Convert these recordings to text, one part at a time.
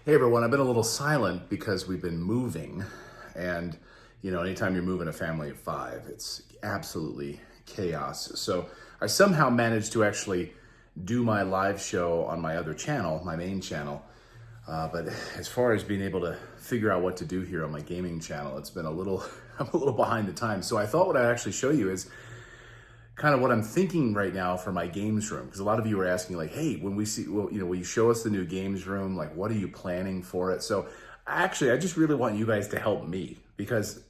Hey everyone, I've been a little silent because we've been moving, and anytime you're moving a family of 5, it's absolutely chaos. So I somehow managed to actually do my live show on my other channel, my main channel. But as far as being able to figure out what to do here on my gaming channel, it's been a little, I'm a little behind the times. So I thought what I'd actually show you is kind of what I'm thinking right now for my games room. Because a lot of you are asking like, hey, when we see, will you show us the new games room? Like, what are you planning for it? So actually, I just really want you guys to help me because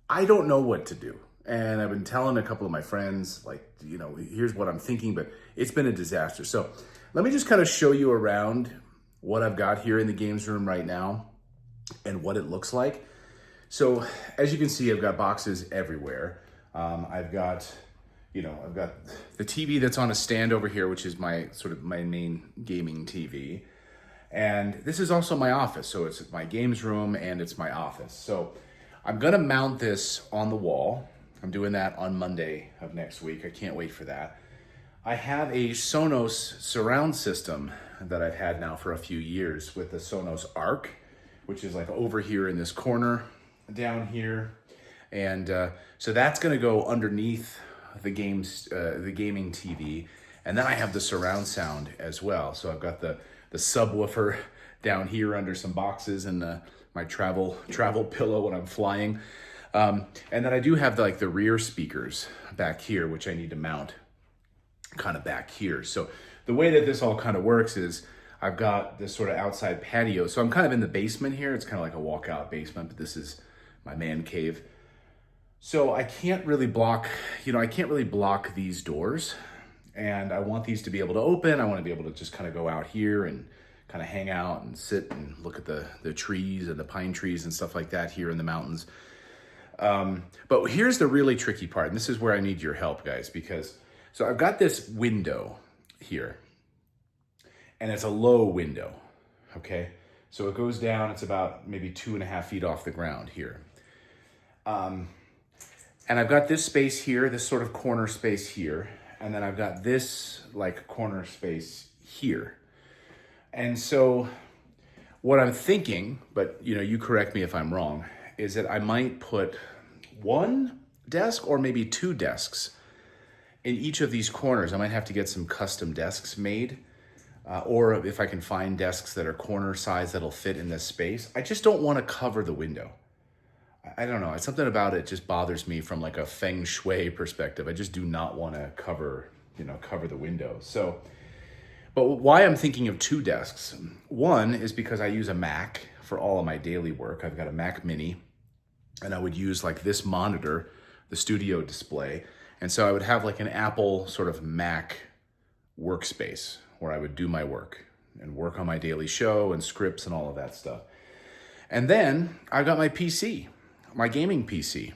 I don't know what to do. And I've been telling a couple of my friends, like, here's what I'm thinking, but it's been a disaster. So let me just kind of show you around what I've got here in the games room right now and what it looks like. So as you can see, I've got boxes everywhere. I've got the TV that's on a stand over here, which is my main gaming TV. And this is also my office. So it's my games room and it's my office. So I'm gonna mount this on the wall. I'm doing that on Monday of next week. I can't wait for that. I have a Sonos surround system that I've had now for a few years with the Sonos Arc, which is like over here in this corner down here. And so that's gonna go underneath the gaming TV. And then I have the surround sound as well. So I've got the subwoofer down here under some boxes and my travel pillow when I'm flying. And then I do have the rear speakers back here, which I need to mount kind of back here. So the way that this all kind of works is I've got this sort of outside patio. So I'm kind of in the basement here. It's kind of like a walkout basement, but this is my man cave. So I can't really block these doors, and I want these to be able to open. I want to be able to just kind of go out here and kind of hang out and sit and look at the trees and the pine trees and stuff like that here in the mountains. But here's the really tricky part, and this is where I need your help, guys, so I've got this window here, and it's a low window, okay? So it goes down, it's about maybe 2.5 feet off the ground here. And I've got this space here, this sort of corner space here, and then I've got this corner space here. And so what I'm thinking, but you correct me if I'm wrong, is that I might put one desk or maybe 2 desks in each of these corners. I might have to get some custom desks made, or if I can find desks that are corner size that'll fit in this space. I just don't want to cover the window. I don't know, it's something about it just bothers me from a feng shui perspective. I just do not want to cover the window. So, but why I'm thinking of 2 desks. One is because I use a Mac for all of my daily work. I've got a Mac Mini, and I would use this monitor, the studio display. And so I would have an Apple sort of Mac workspace where I would do my work and work on my daily show and scripts and all of that stuff. And then I've got my PC, my gaming PC.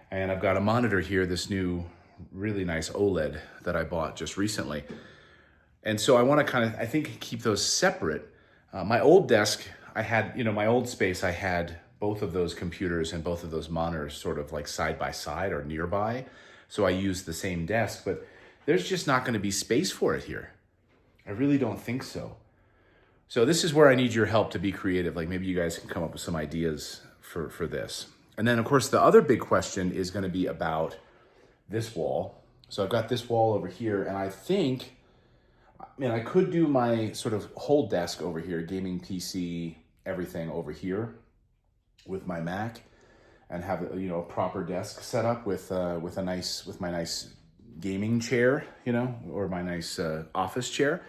And I've got a monitor here, this new really nice OLED that I bought just recently. And so I want to I think, keep those separate. My old desk, I had, my old space, I had both of those computers and both of those monitors sort of side by side or nearby. So I used the same desk, but there's just not going to be space for it here. I really don't think so. So this is where I need your help to be creative. Maybe you guys can come up with some ideas for this. And then of course, the other big question is going to be about this wall. So I've got this wall over here, and I think, I could do my sort of whole desk over here, gaming PC, everything over here with my Mac, and have a proper desk set up with my nice gaming chair, or my nice office chair.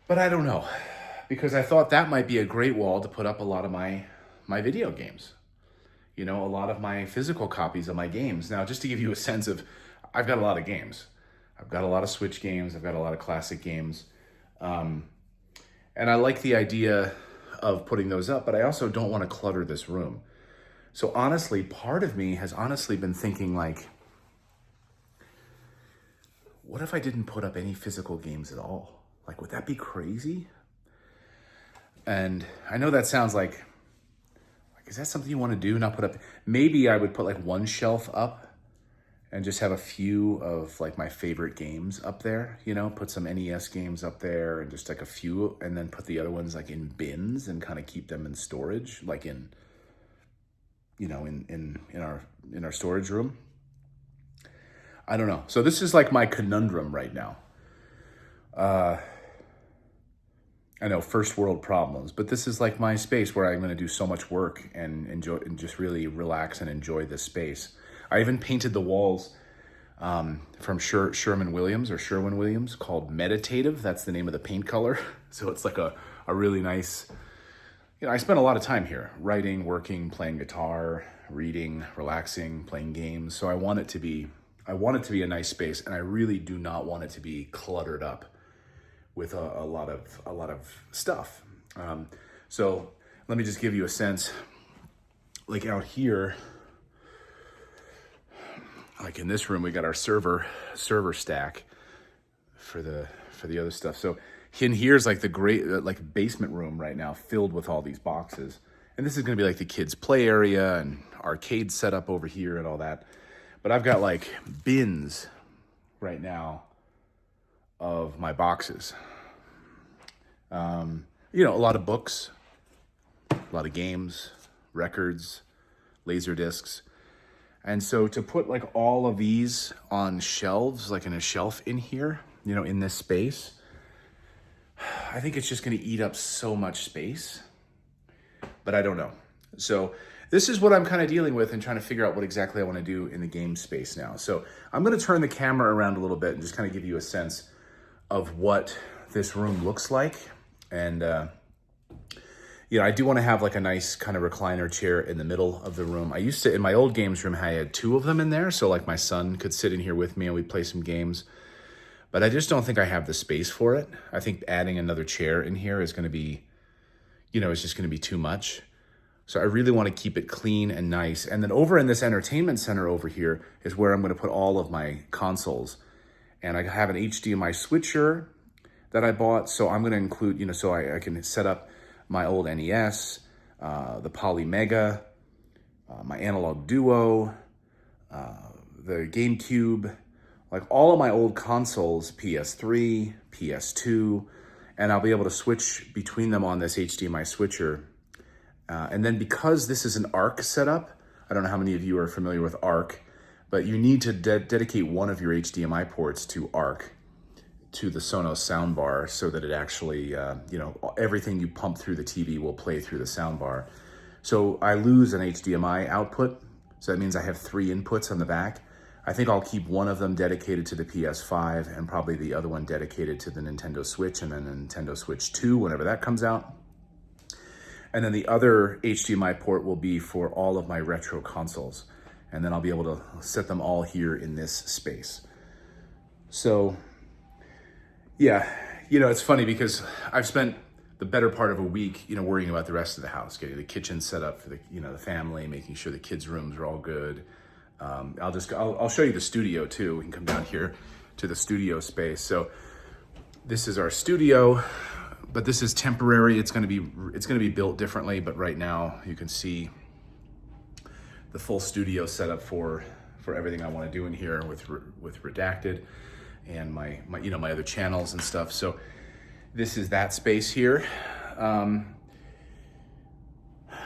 But I don't know, because I thought that might be a great wall to put up a lot of my video games, a lot of my physical copies of my games. Now, just to give you a sense of, I've got a lot of games. I've got a lot of Switch games. I've got a lot of classic games. And I like the idea of putting those up, but I also don't want to clutter this room. So honestly, part of me has honestly been thinking what if I didn't put up any physical games at all? Would that be crazy? And I know that sounds is that something you want to do? Not put up, maybe I would put one shelf up and just have a few of like my favorite games up there, you know, put some NES games up there and just like a few, and then put the other ones like in bins and kind of keep them in storage, like in, you know, in our storage room. I don't know. So this is like my conundrum right now. I know, first world problems, but this is like my space where I'm going to do so much work and enjoy and just really relax and enjoy this space. I even painted the walls from Sherwin Williams called Meditative. That's the name of the paint color. So it's like a really nice, you know, I spent a lot of time here writing, working, playing guitar, reading, relaxing, playing games. So I want it to be a nice space, and I really do not want it to be cluttered up with a lot of stuff. So let me just give you a sense. Like out here, like in this room, we got our server stack for the other stuff. So in here's like the great like basement room right now, filled with all these boxes. And this is gonna be like the kids' play area and arcade setup over here and all that. But I've got like bins right now of my boxes. You know, a lot of books, a lot of games, records, laser discs. And so to put like all of these on shelves, like in a shelf in here, you know, in this space, I think it's just going to eat up so much space, but I don't know. So this is what I'm kind of dealing with and trying to figure out what exactly I want to do in the game space now. So I'm going to turn the camera around a little bit and just kind of give you a sense of what this room looks like. And, you know, I do want to have like a nice kind of recliner chair in the middle of the room. I used to, in my old games room, I had 2 of them in there. So like my son could sit in here with me and we'd play some games. But I just don't think I have the space for it. I think adding another chair in here is going to be, you know, it's just going to be too much. So I really want to keep it clean and nice. And then over in this entertainment center over here is where I'm going to put all of my consoles. And I have an HDMI switcher that I bought. So I'm going to include, you know, so I can set up my old NES, the Poly Mega, my Analog Duo, the GameCube, like all of my old consoles, PS3, PS2, and I'll be able to switch between them on this HDMI switcher. And then because this is an ARC setup, I don't know how many of you are familiar with ARC, but you need to dedicate one of your HDMI ports to ARC, to the Sonos soundbar, so that it actually, you know, everything you pump through the TV will play through the soundbar. So I lose an HDMI output, so that means I have 3 inputs on the back. I think I'll keep one of them dedicated to the PS5 and probably the other one dedicated to the Nintendo Switch and then the Nintendo Switch 2 whenever that comes out. And then the other HDMI port will be for all of my retro consoles. And then I'll be able to set them all here in this space. So yeah, you know, it's funny because I've spent the better part of a week, you know, worrying about the rest of the house, getting the kitchen set up for the, you know, the family, making sure the kids' rooms are all good. I'll show you the studio too. We can come down here to the studio space. So this is our studio, but this is temporary. It's going to be built differently. But right now you can see the full studio set up for everything I want to do in here with Redacted and my you know, my other channels and stuff. So this is that space here.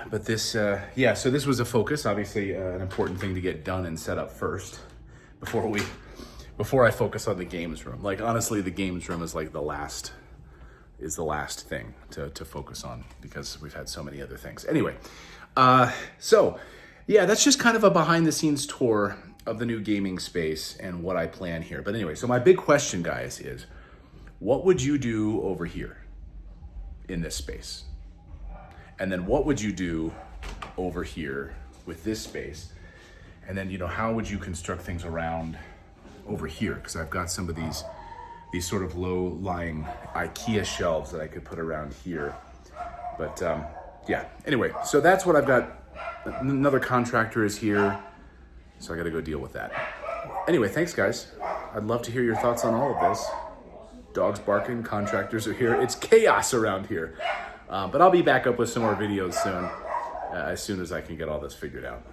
But this, yeah, so this was a focus, obviously an important thing to get done and set up first before I focus on the games room. Like honestly, the games room is like the last thing to focus on because we've had so many other things. Anyway, so yeah, that's just kind of a behind the scenes tour of the new gaming space and what I plan here. But anyway, so my big question, guys, is what would you do over here in this space? And then what would you do over here with this space? And then, you know, how would you construct things around over here? Because I've got some of these sort of low-lying IKEA shelves that I could put around here. But yeah, anyway, so that's what I've got. Another contractor is here, so I got to go deal with that. Anyway, thanks, guys. I'd love to hear your thoughts on all of this. Dogs barking, contractors are here. It's chaos around here. But I'll be back up with some more videos soon as I can get all this figured out.